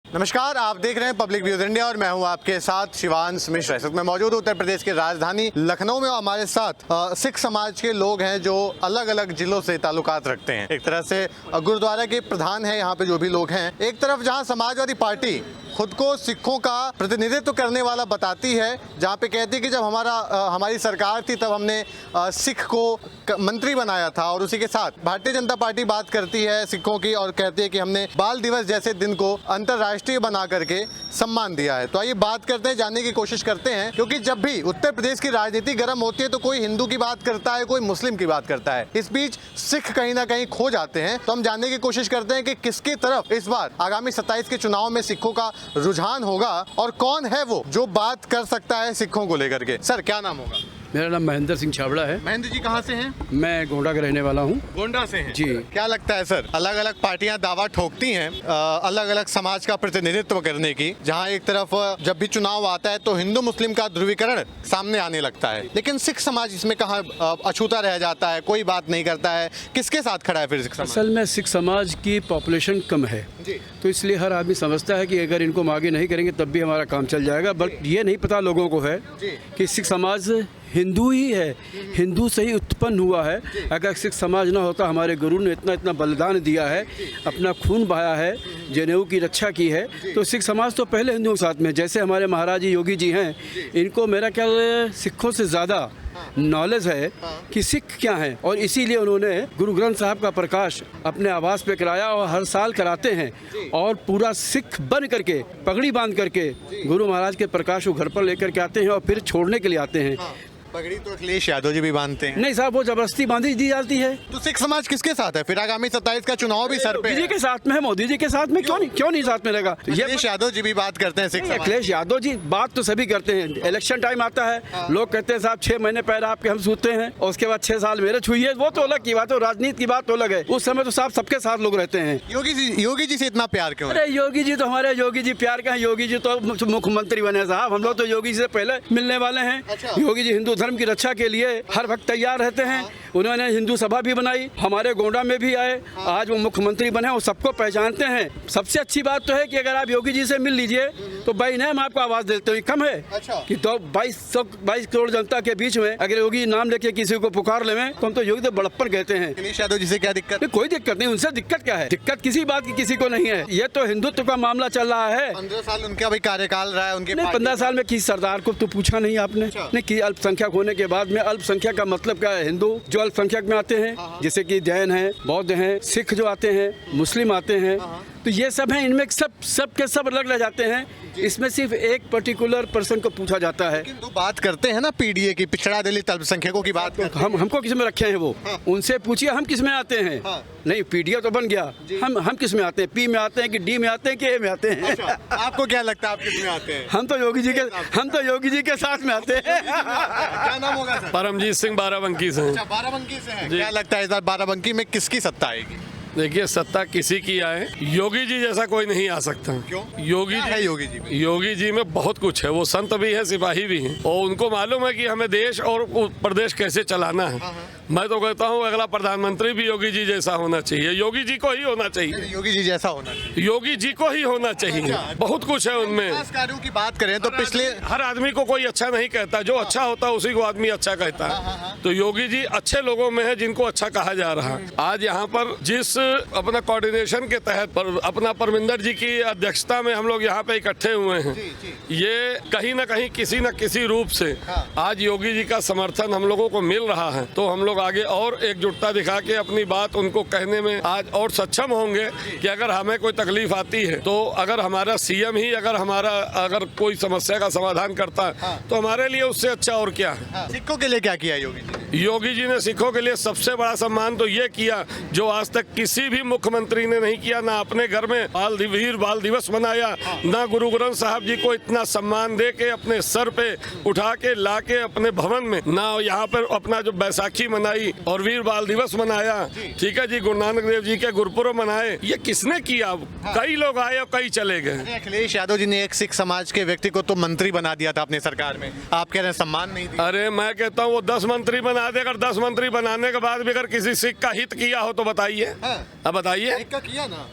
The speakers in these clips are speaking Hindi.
नमस्कार, आप देख रहे हैं पब्लिक व्यूज इंडिया और मैं हूं आपके साथ शिवांश मिश्रा। इस वक्त मैं मौजूद हूं उत्तर प्रदेश की राजधानी लखनऊ में और हमारे साथ सिख समाज के लोग हैं जो अलग अलग जिलों से ताल्लुकात रखते हैं। एक तरह से गुरुद्वारा के प्रधान हैं यहाँ पे जो भी लोग हैं। एक तरफ जहाँ समाजवादी पार्टी खुद को सिखों का प्रतिनिधित्व करने वाला बताती है, जहाँ पे कहती है कि जब हमारी सरकार थी तब हमने सिख को मंत्री बनाया था, और उसी के साथ भारतीय जनता पार्टी बात करती है सिखों की और कहती है कि हमने बाल दिवस जैसे दिन को अंतर्राष्ट्रीय बना करके सम्मान दिया है। तो आइए बात करते हैं, जानने की कोशिश करते हैं, क्योंकि जब भी उत्तर प्रदेश की राजनीति गर्म होती है तो कोई हिंदू की बात करता है, कोई मुस्लिम की बात करता है, इस बीच सिख कहीं ना कहीं खो जाते हैं। तो हम जानने की कोशिश करते हैं कि किसकी तरफ इस बार आगामी 27 के चुनाव में सिखों का रुझान होगा और कौन है वो जो बात कर सकता है सिखों को लेकर के। सर, क्या नाम होगा? मेरा नाम महेंद्र सिंह छाबड़ा है। महेंद्र जी कहाँ से हैं? मैं गोंडा का रहने वाला हूँ। गोंडा से हैं? जी। क्या लगता है सर, अलग अलग पार्टियां दावा ठोकती हैं अलग अलग समाज का प्रतिनिधित्व करने की, जहां एक तरफ जब भी चुनाव आता है तो हिंदू मुस्लिम का ध्रुवीकरण सामने आने लगता है, लेकिन सिख समाज इसमें कहाँ अछूता रह जाता है, कोई बात नहीं करता है। किसके साथ खड़ा है फिर सिख समाज? असल में सिख समाज की पॉपुलेशन कम है जी। तो इसलिए हर आदमी समझता है कि अगर इनको हम आगे नहीं करेंगे तब भी हमारा काम चल जाएगा। बट ये नहीं पता लोगों को है कि सिख समाज हिंदू ही है, हिंदू से ही उत्पन्न हुआ है। अगर सिख समाज ना होता, हमारे गुरु ने इतना इतना बलिदान दिया है, अपना खून बहाया है, जनेऊ की रक्षा की है, तो सिख समाज तो पहले हिंदुओं के साथ में। जैसे हमारे महाराज जी योगी जी हैं, इनको मेरा ख्याल सिखों से ज़्यादा नॉलेज है कि सिख क्या है, और इसीलिए उन्होंने गुरु ग्रंथ साहब का प्रकाश अपने आवास पे कराया और हर साल कराते हैं, और पूरा सिख बन करके पगड़ी बांध करके गुरु महाराज के प्रकाश को घर पर लेकर के आते हैं और फिर छोड़ने के लिए आते हैं। पगड़ी तो अखिलेश यादव जी भी बांधते हैं। नहीं साहब, वो जबरदस्ती बांधी दी जाती है। तो सिख समाज किसके साथ है फिर? आगामी 27 का चुनाव भी सर पे मोदी जी के साथ में है, मोदी जी के साथ में क्यों नहीं साथ में रहेगा? ये अखिलेश यादव जी भी बात करते हैं सिख समाज। अखिलेश यादव जी बात तो सभी करते हैं। इलेक्शन टाइम आता है, लोग कहते हैं साहब 6 महीने पहले आपके हम सूते हैं और उसके बाद 6 साल मेरे छुई है, वो तो अलग की बात है, राजनीति की बात तो अलग है। उस समय तो साहब सबके साथ लोग रहते हैं। योगी जी से इतना प्यार क्यों? अरे योगी जी तो हमारे योगी जी प्यार का है। योगी जी तो मुख्यमंत्री बने साहब, हम लोग तो योगी जी से पहले मिलने वाले हैं। योगी जी हिंदू धर्म की रक्षा के लिए हर वक्त तैयार रहते हैं। उन्होंने हिंदू सभा भी बनाई, हमारे गोंडा में भी आए, आज वो मुख्यमंत्री बने, वो सबको पहचानते हैं। सबसे अच्छी बात तो है कि अगर आप योगी जी से मिल लीजिए तो भाई ने हम आपको आवाज देते हैं। कम है कि तो 22 करोड़ जनता के बीच में अगर योगी नाम लेके किसी को पुकार ले तो हम तो योगी तो बड़प्पन कहते हैं। अखिलेश यादव जी से क्या दिक्कत? कोई दिक्कत नहीं, उनसे दिक्कत क्या है? दिक्कत किसी बात की किसी को नहीं है। ये तो हिंदुत्व का मामला चल रहा है। 15 साल उनका भी कार्यकाल रहा है उनके। 15 साल में किसी सरदार को तो पूछा नहीं आपने? नहीं कि अल्पसंख्यक होने के बाद में अल्पसंख्यक का मतलब क्या है? हिंदू जो अल्पसंख्यक में आते हैं, जैसे कि जैन हैं, बौद्ध हैं, सिख जो आते हैं, मुस्लिम आते हैं, तो ये सब हैं। इनमें सब के सब अलग रह जाते हैं। इसमें सिर्फ एक पर्टिकुलर पर्सन को पूछा जाता है। तो बात करते हैं ना पीडीए की, पिछड़ा दलित अल्पसंख्यकों की बात करते हैं। हमको किस में रखे हैं वो? उनसे पूछिए हम किस में आते हैं। नहीं, पीडीए तो बन गया, हम किस में आते हैं? पी में आते हैं कि डी में आते हैं कि ए में आते हैं? आपको क्या लगता है आप किस में आते हैं? हम तो योगी जी के साथ में आते हैं। क्या नाम होगा सर? परमजीत सिंह बाराबंकी से। अच्छा, बाराबंकी से हैं। क्या लगता है इस बार बाराबंकी में किसकी सत्ता आएगी? देखिए, सत्ता किसी की आए, योगी जी जैसा कोई नहीं आ सकता। क्यों? योगी है योगी जी में? योगी जी में बहुत कुछ है। वो संत भी है, सिपाही भी हैं, और उनको मालूम है कि हमें देश और प्रदेश कैसे चलाना है। मैं तो कहता हूँ अगला प्रधानमंत्री भी योगी जी जैसा होना चाहिए। योगी जी को ही होना चाहिए। योगी जी जैसा होना चाहिए। योगी जी को ही होना चाहिए। बहुत कुछ है उनमें। विकास कार्यों की बात करें तो पिछले हर आदमी को कोई अच्छा नहीं कहता, जो अच्छा होता है उसी को आदमी अच्छा कहता है। तो योगी जी अच्छे लोगों में है जिनको अच्छा कहा जा रहा है। आज यहाँ पर जिस अपना कोऑर्डिनेशन के तहत अपना परमिंदर जी की अध्यक्षता में हम लोग यहाँ पे इकट्ठे हुए हैं, ये कहीं ना कहीं किसी न किसी रूप से आज योगी जी का समर्थन हम लोगों को मिल रहा है। तो हम लोग आगे और एकजुटता दिखा के अपनी बात उनको कहने में आज और सक्षम होंगे कि अगर हमें कोई तकलीफ आती है तो अगर हमारा सीएम ही अगर कोई समस्या का समाधान करता है तो हमारे लिए उससे अच्छा और क्या है। सिखों के लिए क्या किया योगी जी? योगी जी ने सिखों के लिए सबसे बड़ा सम्मान तो ये किया जो आज तक किसी भी मुख्यमंत्री ने नहीं किया। ना अपने घर में वीर बाल दिवस मनाया, ना गुरु ग्रंथ साहब जी को इतना सम्मान दे के अपने सर पे उठा के ला के अपने भवन में, ना यहाँ पर अपना जो बैसाखी मनाई और वीर बाल दिवस मनाया, ठीक है जी, गुरु नानक देव जी के गुरुपुरब मनाए, ये किसने किया? कई लोग आए और कई चले गए। अखिलेश यादव जी ने एक सिख समाज के व्यक्ति को तो मंत्री बना दिया था अपनी सरकार में, आप कह रहे हैं सम्मान नहीं दिया। अरे मैं कहता हूँ वो 10 मंत्री बना बना दे, अगर 10 मंत्री बनाने के बाद भी अगर किसी सिख का हित किया हो तो बताइए। अब बताइए, एक का किया ना,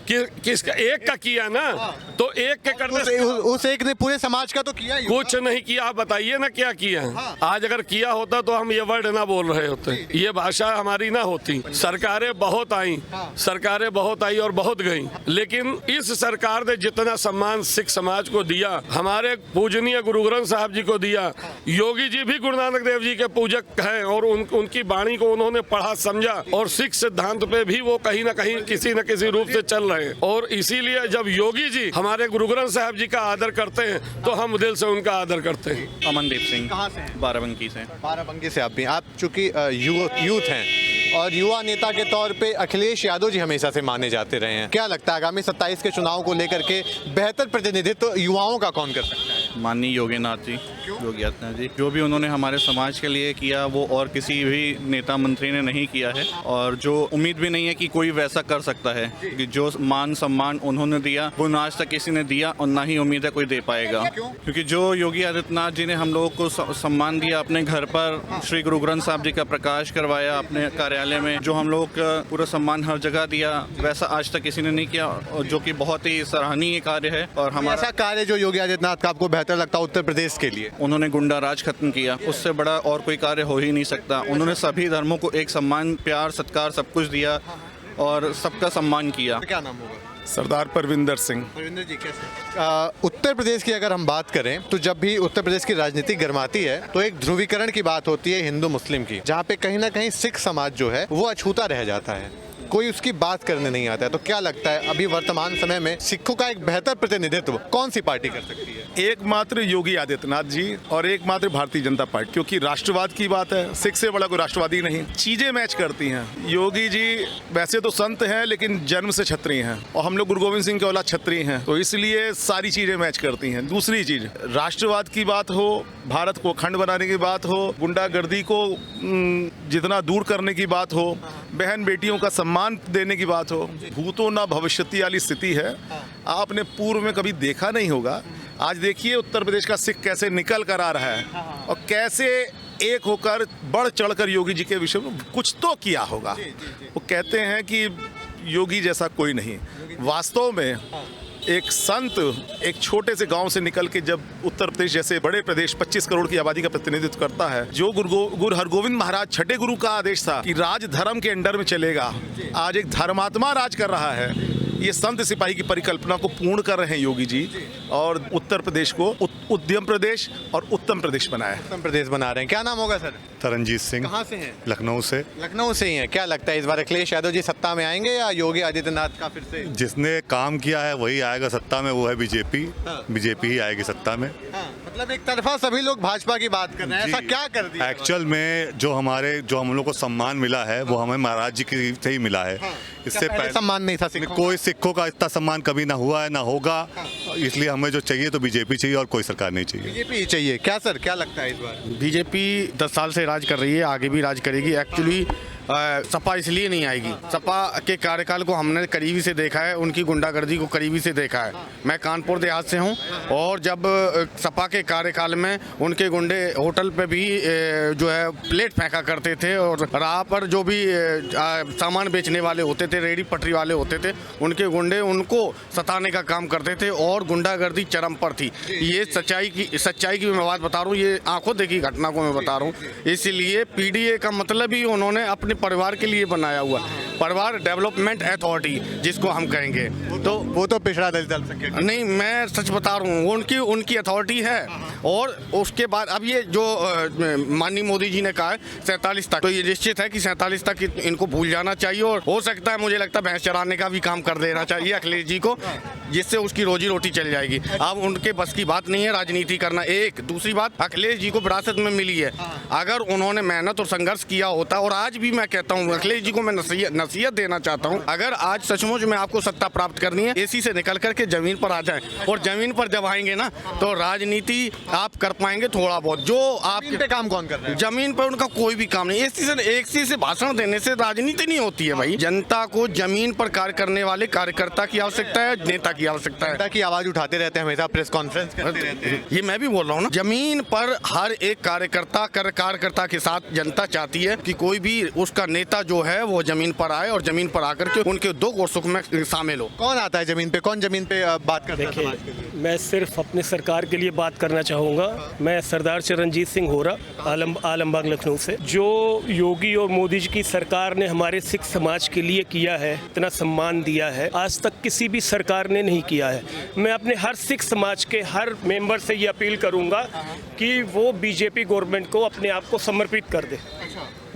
किसका? एक का किया ना, तो एक के करने से उस एक ने पूरे समाज का तो किया ही कुछ नहीं किया। आप बताइए ना क्या किया। आज अगर किया होता तो हम ये वर्ड ना बोल रहे होते, ये भाषा हमारी ना होती। सरकारें बहुत आई, सरकारें बहुत आई और बहुत गई, लेकिन इस सरकार ने जितना सम्मान सिख समाज को दिया, हमारे पूजनीय गुरु ग्रंथ साहब जी को दिया। योगी जी भी गुरु नानक देव जी के पूजक हैं और उनकी वाणी को उन्होंने पढ़ा समझा और सिख सिद्धांत पे भी वो कहीं ना कहीं किसी न किसी रूप से चल रहे हैं। और इसीलिए जब योगी जी हमारे गुरु ग्रंथ साहब जी का आदर करते हैं तो हम दिल से उनका आदर करते हैं। अमनदीप सिंह, कहाँ से हैं? बाराबंकी से। बाराबंकी से आप भी। आप चूंकि यूथ हैं और युवा नेता के तौर पे अखिलेश यादव जी हमेशा से माने जाते रहे हैं, क्या लगता है आगामी 27 के चुनाव को लेकर के बेहतर प्रतिनिधित्व युवाओं का कौन कर सकता है? माननीय योगीनाथ जी, योगी आदित्यनाथ जी, जो भी उन्होंने हमारे समाज के लिए किया वो और किसी भी नेता मंत्री ने नहीं किया है, और जो उम्मीद भी नहीं है कि कोई वैसा कर सकता है कि जो मान सम्मान उन्होंने दिया वो ना आज तक किसी ने दिया और ना ही उम्मीद है कोई दे पाएगा। क्योंकि जो योगी आदित्यनाथ जी ने हम लोगों को सम्मान दिया, अपने घर पर श्री गुरु ग्रंथ साहब जी का प्रकाश करवाया, अपने कार्यालय में जो हम लोग का पूरा सम्मान हर जगह दिया, वैसा आज तक किसी ने नहीं किया, जो कि बहुत ही सराहनीय कार्य है। और हमारा ऐसा कार्य जो योगी आदित्यनाथ का आपको बेहतर लगता है उत्तर प्रदेश के लिए? उन्होंने गुंडा राज खत्म किया, उससे बड़ा और कोई कार्य हो ही नहीं सकता। उन्होंने सभी धर्मों को एक सम्मान, प्यार, सत्कार सब कुछ दिया और सबका सम्मान किया। क्या नाम होगा? सरदार परविंदर सिंह। परविंदर जी, कैसे? उत्तर प्रदेश की अगर हम बात करें तो जब भी उत्तर प्रदेश की राजनीति गर्माती है तो एक ध्रुवीकरण की बात होती है हिंदू मुस्लिम की, जहाँ पे कहीं ना कहीं सिख समाज जो है वो अछूता रह जाता है, कोई उसकी बात करने नहीं आता है। तो क्या लगता है अभी वर्तमान समय में सिखों का एक बेहतर प्रतिनिधित्व कौन सी पार्टी कर सकती है? एकमात्र योगी आदित्यनाथ जी और एकमात्र भारतीय जनता पार्टी, क्योंकि राष्ट्रवाद की बात है, सिख से बड़ा कोई राष्ट्रवादी नहीं। चीजें मैच करती हैं। योगी जी वैसे तो संत हैं लेकिन जन्म से क्षत्रिय हैं और हम लोग गुरु गोविंद सिंह के औलाद क्षत्रिय हैं, तो इसलिए सारी चीजें मैच करती हैं। दूसरी चीज, राष्ट्रवाद की बात हो, भारत को अखंड बनाने की बात हो, गुंडागर्दी को जितना दूर करने की बात हो, बहन बेटियों का सम्मान देने की बात हो, भूतो ना भविष्यति वाली स्थिति है। आपने पूर्व में कभी देखा नहीं होगा। आज देखिए उत्तर प्रदेश का सिख कैसे निकल कर आ रहा है और कैसे एक होकर बढ़ चढ़कर योगी जी के विषय में कुछ तो किया होगा। वो कहते हैं कि योगी जैसा कोई नहीं। वास्तव में एक संत एक छोटे से गांव से निकल के जब उत्तर प्रदेश जैसे बड़े प्रदेश 25 करोड़ की आबादी का प्रतिनिधित्व करता है, जो गुरु हरगोविंद महाराज छठे गुरु का आदेश था कि राज धर्म के अंडर में चलेगा, आज एक धर्मात्मा राज कर रहा है। ये संत सिपाही की परिकल्पना को पूर्ण कर रहे हैं योगी जी और उत्तर प्रदेश को उद्यम प्रदेश और उत्तम प्रदेश बनाया। उत्तर प्रदेश बना रहे हैं। क्या नाम होगा सर? तरनजीत सिंह। कहाँ से हैं? लखनऊ से। लखनऊ से ही हैं। क्या लगता है इस बार अखिलेश यादव जी सत्ता में आएंगे या योगी आदित्यनाथ का फिर से? जिसने काम किया है वही आएगा सत्ता में, वो है बीजेपी। बीजेपी ही आएगी सत्ता में। मतलब एक तरफा सभी लोग भाजपा की बात कर रहे हैं, ऐसा क्या कर दिया? एक्चुअल में जो हम लोग को सम्मान मिला है वो हमें महाराज जी की से ही मिला है। इससे पहले सम्मान नहीं था सिखों का? कोई सिखों का इतना सम्मान कभी ना हुआ है ना होगा। इसलिए हमें जो चाहिए तो बीजेपी चाहिए और कोई सरकार नहीं चाहिए। बीजेपी ही चाहिए। क्या सर, क्या लगता है इस बार? बीजेपी 10 साल से राज कर रही है, आगे भी राज करेगी। एक्चुअली सपा इसलिए नहीं आएगी, सपा के कार्यकाल को हमने करीबी से देखा है, उनकी गुंडागर्दी को करीबी से देखा है। मैं कानपुर देहात से हूं और जब सपा के कार्यकाल में उनके गुंडे होटल पे भी जो है प्लेट फेंका करते थे और राह पर जो भी सामान बेचने वाले होते थे, रेहड़ी पटरी वाले होते थे, उनके गुंडे उनको सताने का काम करते थे और गुंडागर्दी चरम पर थी। ये सच्चाई की मैं बात बता रहा हूँ, ये आंखों देखी घटना को मैं बता रहा हूँ। इसलिए पीडीए का मतलब ही उन्होंने अपने परिवार के लिए बनाया हुआ, परिवार डेवलपमेंट अथॉरिटी जिसको हम कहेंगे। तो वो तो पिछड़ा दल संख्या नहीं, मैं सच बता रहा हूँ, उनकी अथॉरिटी है। और उसके बाद अब ये जो माननीय मोदी जी ने कहा है 47 तक, तो ये निश्चित है कि 47 तक इनको भूल जाना चाहिए और हो सकता है, मुझे लगता है भैंस चराने का भी काम कर देना चाहिए अखिलेश जी को, जिससे उसकी रोजी रोटी चल जाएगी। अब उनके बस की बात नहीं है राजनीति करना। एक दूसरी बात, अखिलेश जी को विरासत में मिली है, अगर उन्होंने मेहनत और संघर्ष किया होता, और आज भी मैं कहता हूँ अखिलेश जी को मैं नसीहत देना चाहता हूँ, अगर आज सचमुच में आपको सत्ता प्राप्त करनी है, एसी से निकल करके जमीन पर आ जाए, और जमीन पर जब आएंगे ना तो राजनीति आप कर पाएंगे थोड़ा बहुत। जो आप इन पे काम कौन कर रहा है? जमीन पर उनका कोई भी काम नहीं। एसी से भाषण देने से राजनीति नहीं होती है भाई। जनता को जमीन पर कार्य करने वाले कार्यकर्ता की आवश्यकता है, नेता की आवश्यकता है। जनता की आवाज उठाते रहते हैं, हमेशा प्रेस कॉन्फ्रेंस करते रहते हैं। ये मैं भी बोल रहा हूँ ना, जमीन पर हर एक कार्यकर्ता के साथ जनता चाहती है कि कोई भी उसका नेता जो है वो जमीन पर आए और जमीन पर आकर के उनके दुख और सुख में शामिल हो। कौन आता है जमीन पे, कौन जमीन पे बात करता है समाज के लिए? मैं सिर्फ अपने सरकार के लिए बात करना चाहूँगा। मैं सरदार चरणजीत सिंह होरा, आलमबाग लखनऊ से। जो योगी और मोदी जी की सरकार ने हमारे सिख समाज के लिए किया है, इतना सम्मान दिया है, आज तक किसी भी सरकार ने नहीं किया है। मैं अपने हर सिख समाज के हर मेंबर से ये अपील करूँगा कि वो बीजेपी गवर्नमेंट को अपने आप को समर्पित कर दे।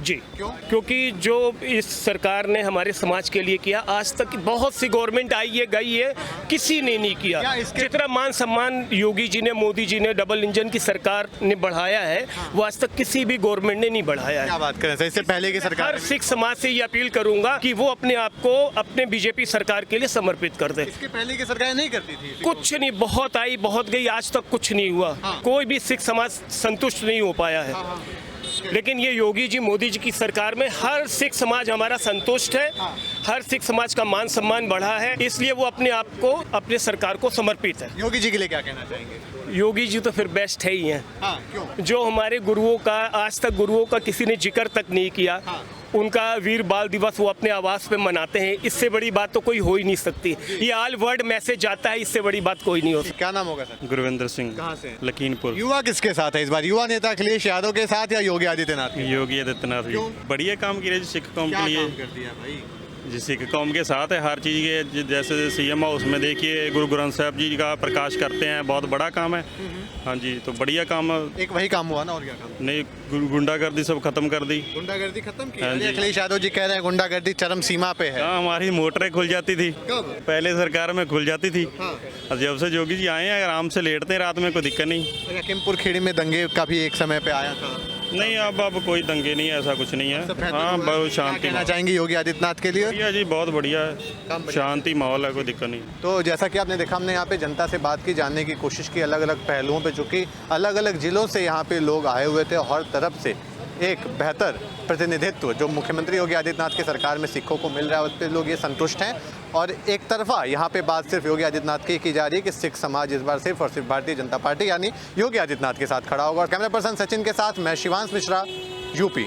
जी, क्योंकि जो इस सरकार ने हमारे समाज के लिए किया, आज तक बहुत सी गवर्नमेंट आई है गई है, किसी ने नहीं किया। जितना मान सम्मान योगी जी ने, मोदी जी ने, डबल इंजन की सरकार ने बढ़ाया है, वो आज तक किसी भी गवर्नमेंट ने नहीं बढ़ाया है। क्या बात करें, इससे पहले की सरकार हर सिख समाज से ये अपील करूंगा कि वो अपने आप को अपने बीजेपी सरकार के लिए समर्पित कर दे। इसके पहले की सरकार नहीं करती थी कुछ नहीं, बहुत आई बहुत गई, आज तक कुछ नहीं हुआ। कोई भी सिख समाज संतुष्ट नहीं हो पाया है। लेकिन ये योगी जी, मोदी जी की सरकार में हर सिख समाज हमारा संतुष्ट है, हर सिख समाज का मान सम्मान बढ़ा है, इसलिए वो अपने आप को, अपने सरकार को समर्पित है। योगी जी के लिए क्या कहना चाहेंगे? योगी जी तो फिर बेस्ट है ही हैं। क्यों? जो हमारे गुरुओं का, आज तक गुरुओं का किसी ने जिक्र तक नहीं किया। उनका वीर बाल दिवस वो अपने आवास पे मनाते हैं, इससे बड़ी बात तो कोई हो ही नहीं सकती। ये ऑल वर्ल्ड मैसेज जाता है, इससे बड़ी बात कोई नहीं हो सकती। क्या नाम होगा सर? गुरविंदर सिंह। कहाँ से? लखीमपुर। युवा किसके साथ है इस बार? युवा नेता अखिलेश यादव के साथ या योगी आदित्यनाथ? योगी आदित्यनाथ जी बढ़िया काम किया जी सिख कौम के लिए। कर दिया भाई? जी सिख कौम के साथ है हर चीज़ के। जैसे सीएम हाउस में देखिए गुरु ग्रंथ साहब जी का प्रकाश करते हैं, बहुत बड़ा काम है। हाँ जी, तो बढ़िया काम। एक वही काम हुआ ना, और क्या काम? नहीं, गुंडागर्दी सब खत्म कर दी। गुंडागर्दी खत्म की? हाँ जी। अखिलेश यादव जी कह रहे हैं गुंडागर्दी चरम सीमा पे है। हाँ, हमारी मोटरें खुल जाती थी। कब? पहले सरकार में खुल जाती थी। हाँ। और जब से योगी जी आए हैं आराम से लेटते हैं, रात में कोई दिक्कत नहीं। लखीमपुर खेड़ी में दंगे का भी एक समय पे आया था। नहीं, अब कोई दंगे नहीं है, ऐसा कुछ नहीं है। सब बेहतर हाँ, हुआ। बहुत क्या शांति कहना चाहेंगे योगी आदित्यनाथ के लिए? बढ़िया जी, बहुत बढ़िया है, बढ़िया। शांति माहौल है, कोई दिक्कत नहीं। तो जैसा कि आपने देखा, हमने यहाँ पे जनता से बात की, जानने की कोशिश की अलग अलग पहलुओं पे, चूँकि अलग अलग जिलों से यहाँ पे लोग आए हुए थे। हर तरफ से एक बेहतर प्रतिनिधित्व जो मुख्यमंत्री योगी आदित्यनाथ की सरकार में सिखों को मिल रहा है, उस पर लोग ये संतुष्ट हैं। और एक तरफा यहाँ पे बात सिर्फ योगी आदित्यनाथ की जा रही है कि सिख समाज इस बार सिर्फ और सिर्फ भारतीय जनता पार्टी यानी योगी आदित्यनाथ के साथ खड़ा होगा। और कैमरा पर्सन सचिन के साथ मैं शिवांश मिश्रा, यूपी।